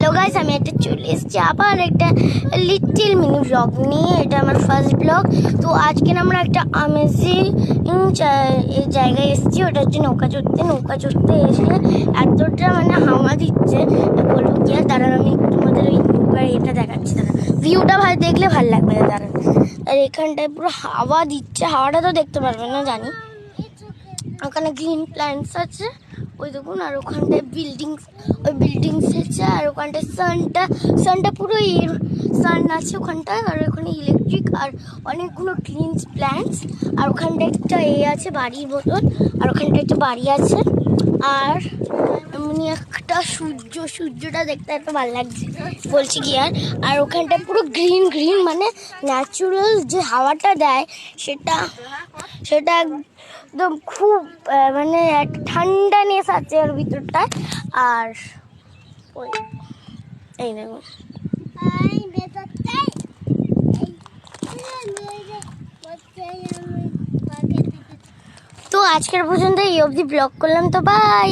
Hello guys, আমি একটা চলে এসেছি আবার একটা লিটল মিনি ব্লগ নিয়ে। এটা আমার ফার্স্ট ব্লগ। তো আজকে আমরা একটা আমেজিং এই জায়গায় এসেছি, ওটা হচ্ছে নৌকা চড়তে এসে এতটা মানে হাওয়া দিচ্ছে, বলবো কি আর। দাঁড়ান, আমি তোমাদের ওই এটা দেখাচ্ছি, দাঁড়ান, ভিউটা দেখলে ভালো লাগবে। দাঁড়ান, আর এখানটায় পুরো হাওয়া দিচ্ছে, হাওয়াটা তো দেখতে পারবেন না জানি। ওখানে গ্রিন প্ল্যান্টস আছে, ওই দেখুন। আর ওখানটায় বিল্ডিংস আছে। আর ওখানটায় সানটা পুরো সান আছে ওখানটায়। আর ওখানে ইলেকট্রিক আর অনেকগুলো গ্রিন প্ল্যান্টস। আর ওখানটা একটা আছে বাড়ির মতন। আর ওখানটা একটা বাড়ি আছে। আর এমনি একটা সূর্যটা দেখতে এত ভালো লাগছে, বলছি কি আর। আর ওখানটা পুরো গ্রিন মানে ন্যাচুরাল যে হাওয়াটা দেয় সেটা একদম খুব মানে একটা ঠান্ডানেস আছে ওর ভিতরটায়। আর ওই এই দেখুন, তো আজকের পর্যন্ত এই অবধি ব্লগ করলাম, তো বাই।